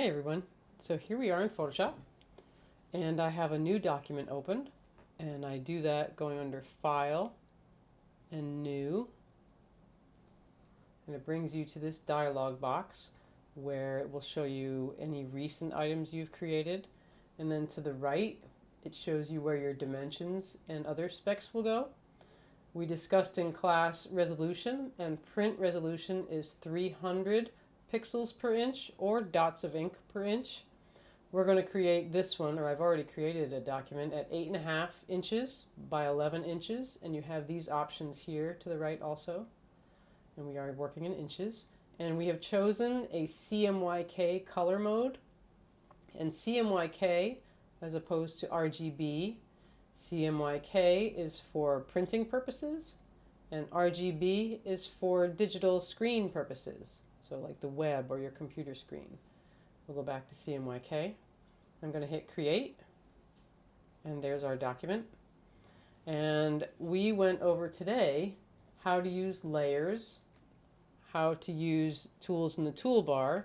Hey everyone, so here we are in Photoshop and I have a new document opened and I do that going under File and New, and it brings you to this dialog box where it will show you any recent items you've created, and then to the right it shows you where your dimensions and other specs will go. We discussed in class resolution, and print resolution is 300 pixels per inch or dots of ink per inch. We're going to create this one, or I've already created a document at 8.5 inches by 11 inches, and you have these options here to the right also, and we are working in inches. And we have chosen a CMYK color mode, and CMYK as opposed to RGB. CMYK is for printing purposes, and RGB is for digital screen purposes, so like the web or your computer screen. We'll go back to CMYK. I'm going to hit create, and there's our document. And we went over today how to use layers, how to use tools in the toolbar,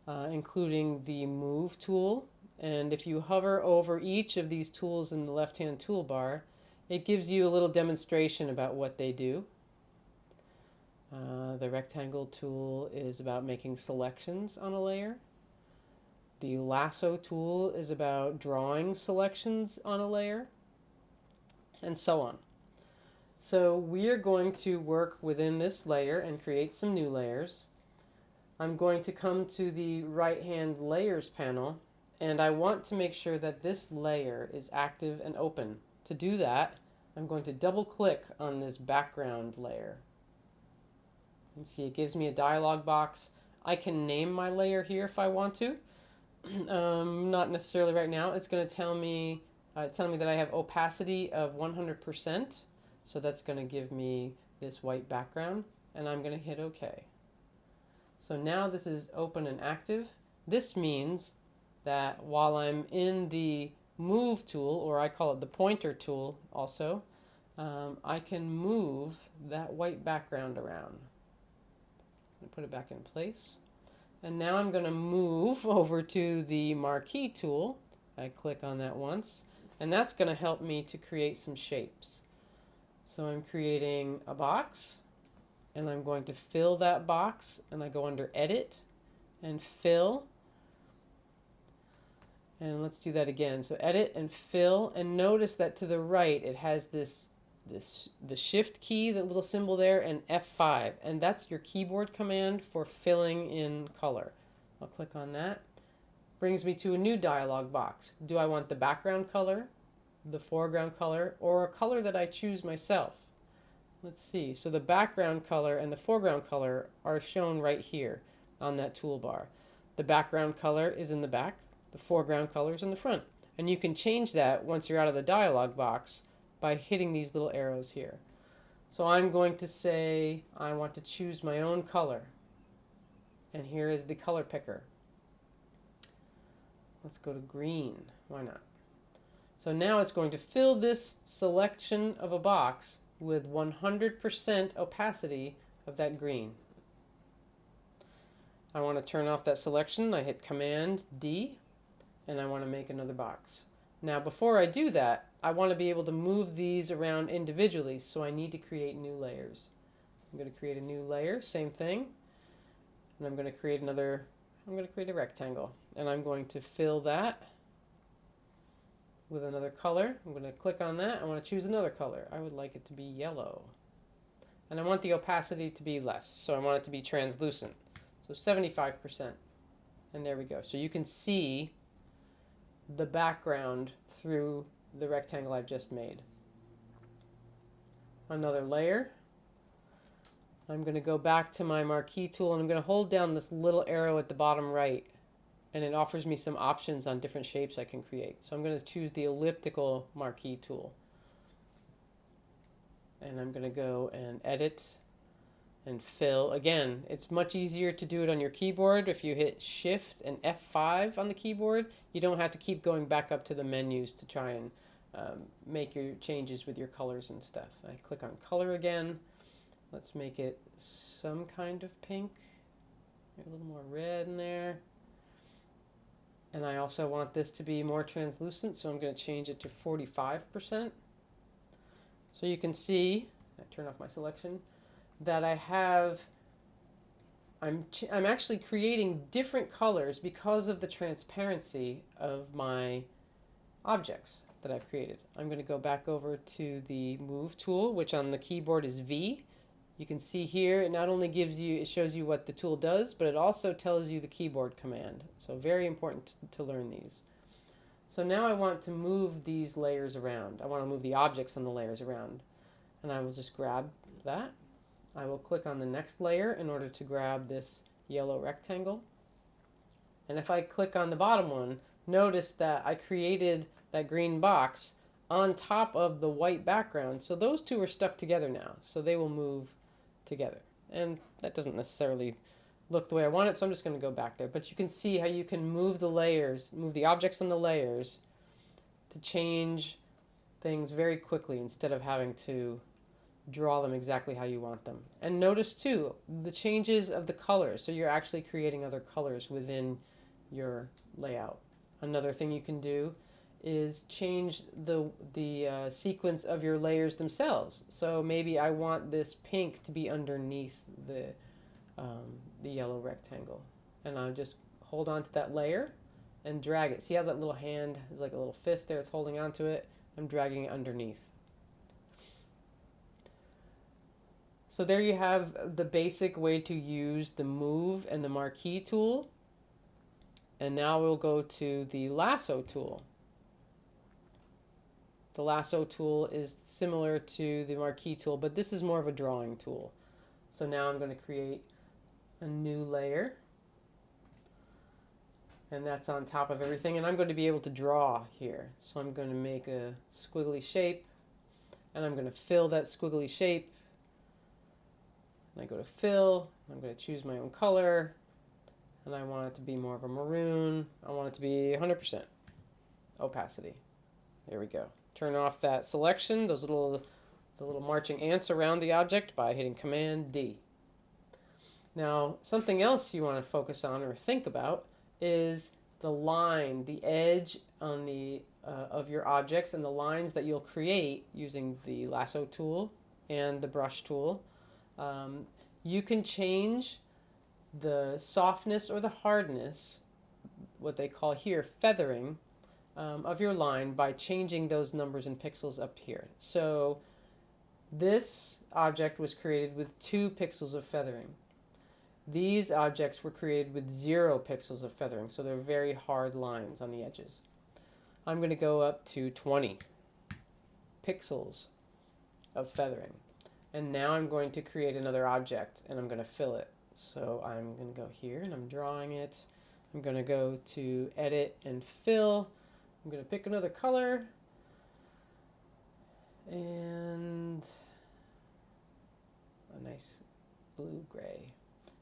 including the move tool. And if you hover over each of these tools in the left-hand toolbar, it gives you a little demonstration about what they do. The rectangle tool is about making selections on a layer. The lasso tool is about drawing selections on a layer, and so on. So we're going to work within this layer and create some new layers. I'm going to come to the right-hand layers panel, and I want to make sure that this layer is active and open. To do that, I'm going to double click on this background layer. You see it gives me a dialog box. I can name my layer here if I want to. Not necessarily right now. It's going to tell me that I have opacity of 100%. So that's going to give me this white background, and I'm going to hit OK. So now this is open and active. This means that while I'm in the move tool, or I call it the pointer tool also, I can move that white background around. I'm going to put it back in place. And now I'm going to move over to the Marquee tool. I click on that once, and that's going to help me to create some shapes. So I'm creating a box, and I'm going to fill that box, and I go under Edit and Fill. And let's do that again. So Edit and Fill, and notice that to the right it has the Shift key, the little symbol there, and F5, and that's your keyboard command for filling in color. I'll click on that. Brings me to a new dialog box. Do I want the background color, the foreground color, or a color that I choose myself? Let's see. So the background color and the foreground color are shown right here on that toolbar. The background color is in the back, the foreground color is in the front, and you can change that once you're out of the dialog box by hitting these little arrows here. So I'm going to say I want to choose my own color, and here is the color picker. Let's go to green. Why not? So now it's going to fill this selection of a box with 100% opacity of that green. I want to turn off that selection. I hit Command D, and I want to make another box. Now before I do that, I want to be able to move these around individually, so I need to create new layers. I'm going to create a new layer, same thing, and I'm going to create a rectangle, and I'm going to fill that with another color. I'm going to click on that. I want to choose another color. I would like it to be yellow, and I want the opacity to be less, so I want it to be translucent, so 75%, and there we go. So you can see the background through the rectangle I've just made. Another layer. I'm going to go back to my Marquee tool, and I'm going to hold down this little arrow at the bottom right, and it offers me some options on different shapes I can create. So I'm going to choose the elliptical Marquee tool, and I'm going to go and edit and fill. Again, it's much easier to do it on your keyboard. If you hit Shift and F5 on the keyboard, you don't have to keep going back up to the menus to try and make your changes with your colors and stuff. I click on color again. Let's make it some kind of pink. A little more red in there. And I also want this to be more translucent, so I'm going to change it to 45%. So you can see, I turn off my selection, that I'm actually creating different colors because of the transparency of my objects that I've created. I'm going to go back over to the Move tool, which on the keyboard is V. You can see here it not only it shows you what the tool does, but it also tells you the keyboard command. So very important to learn these. So now I want to move these layers around. I want to move the objects on the layers around. And I will just grab that. I will click on the next layer in order to grab this yellow rectangle. And if I click on the bottom one, notice that I created that green box on top of the white background. So those two are stuck together now. So they will move together. And that doesn't necessarily look the way I want it, so I'm just going to go back there. But you can see how you can move the layers, move the objects on the layers to change things very quickly instead of having to draw them exactly how you want them. And notice too the changes of the colors. So you're actually creating other colors within your layout. Another thing you can do is change the sequence of your layers themselves. So maybe I want this pink to be underneath the yellow rectangle, and I'll just hold on to that layer and drag it. See how that little hand is like a little fist there? It's holding onto it. I'm dragging it underneath. So there you have the basic way to use the Move and the Marquee tool. And now we'll go to the Lasso tool. The Lasso tool is similar to the Marquee tool, but this is more of a drawing tool. So now I'm going to create a new layer. And that's on top of everything. And I'm going to be able to draw here. So I'm going to make a squiggly shape. And I'm going to fill that squiggly shape. And I go to fill. I'm going to choose my own color. And I want it to be more of a maroon. I want it to be 100% opacity. There we go. Turn off that selection, the little marching ants around the object by hitting Command D. Now, something else you want to focus on or think about is the line, the edge on the of your objects and the lines that you'll create using the Lasso tool and the brush tool. You can change the softness or the hardness, what they call here feathering, of your line by changing those numbers and pixels up here. So this object was created with 2 pixels of feathering. These objects were created with 0 pixels of feathering, so they're very hard lines on the edges. I'm going to go up to 20 pixels of feathering. And now I'm going to create another object, and I'm going to fill it. So I'm going to go here, and I'm drawing it. I'm going to go to Edit and Fill. I'm going to pick another color. And a nice blue-gray.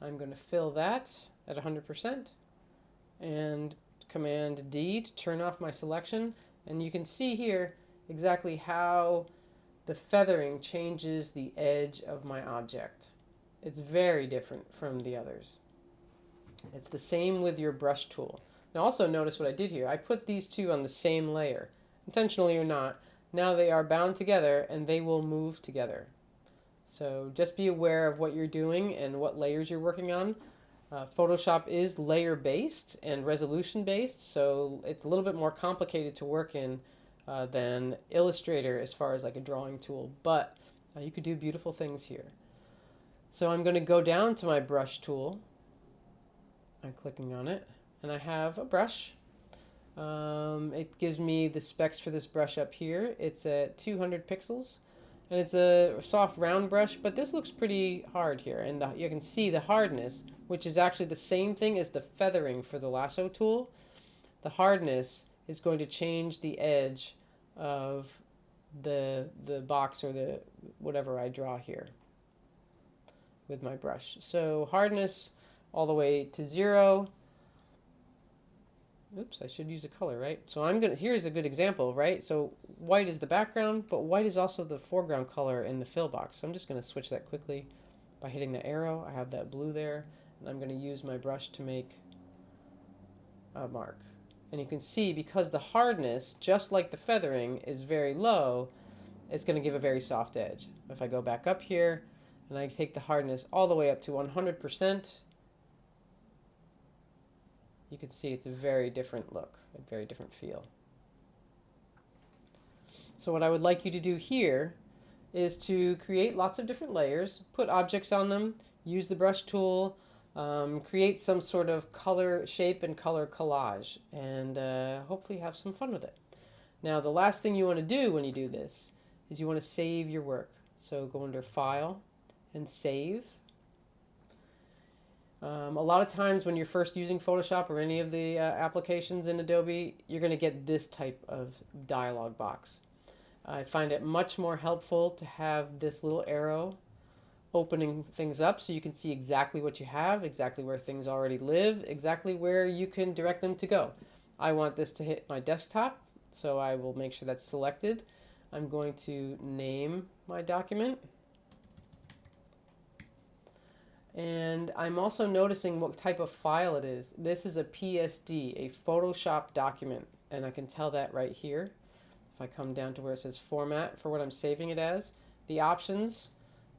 I'm going to fill that at 100%. And Command D to turn off my selection. And you can see here exactly how the feathering changes the edge of my object. It's very different from the others. It's the same with your brush tool. Now also notice what I did here. I put these two on the same layer, intentionally or not. Now they are bound together and they will move together. So just be aware of what you're doing and what layers you're working on. Photoshop is layer based and resolution based, so it's a little bit more complicated to work in than Illustrator as far as like a drawing tool, but you could do beautiful things here. So I'm going to go down to my brush tool. I'm clicking on it, and I have a brush. It gives me the specs for this brush up here. It's at 200 pixels, and it's a soft round brush, but this looks pretty hard here, and you can see the hardness, which is actually the same thing as the feathering for the Lasso tool. The hardness is going to change the edge of the box or the whatever I draw here with my brush. So hardness all the way to 0. Oops, I should use a color, right? So here's a good example, right? So white is the background, but white is also the foreground color in the fill box. So I'm just going to switch that quickly by hitting the arrow. I have that blue there, and I'm going to use my brush to make a mark. And you can see because the hardness, just like the feathering, is very low, it's going to give a very soft edge. If I go back up here and I take the hardness all the way up to 100%, you can see it's a very different look, a very different feel. So what I would like you to do here is to create lots of different layers, put objects on them, use the brush tool, create some sort of color, shape, and color collage, and hopefully have some fun with it. Now, the last thing you want to do when you do this is you want to save your work. So go under File and Save. A lot of times when you're first using Photoshop or any of the applications in Adobe, you're going to get this type of dialog box. I find it much more helpful to have this little arrow opening things up so you can see exactly what you have, exactly where things already live, exactly where you can direct them to go. I want this to hit my desktop, so I will make sure that's selected. I'm going to name my document. And I'm also noticing what type of file it is. This is a PSD, a Photoshop document, and I can tell that right here. If I come down to where it says Format for what I'm saving it as, the options,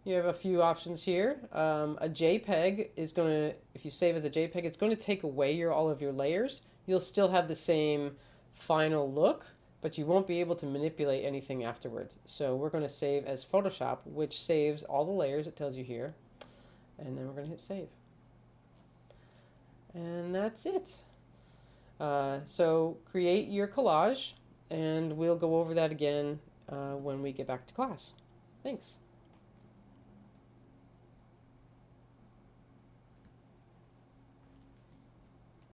you have a few options here. A JPEG is going to, if you save as a JPEG, it's going to take away all of your layers. You'll still have the same final look, but you won't be able to manipulate anything afterwards. So we're going to save as Photoshop, which saves all the layers, it tells you here. And then we're going to hit save. And that's it. So create your collage, and we'll go over that again when we get back to class. Thanks.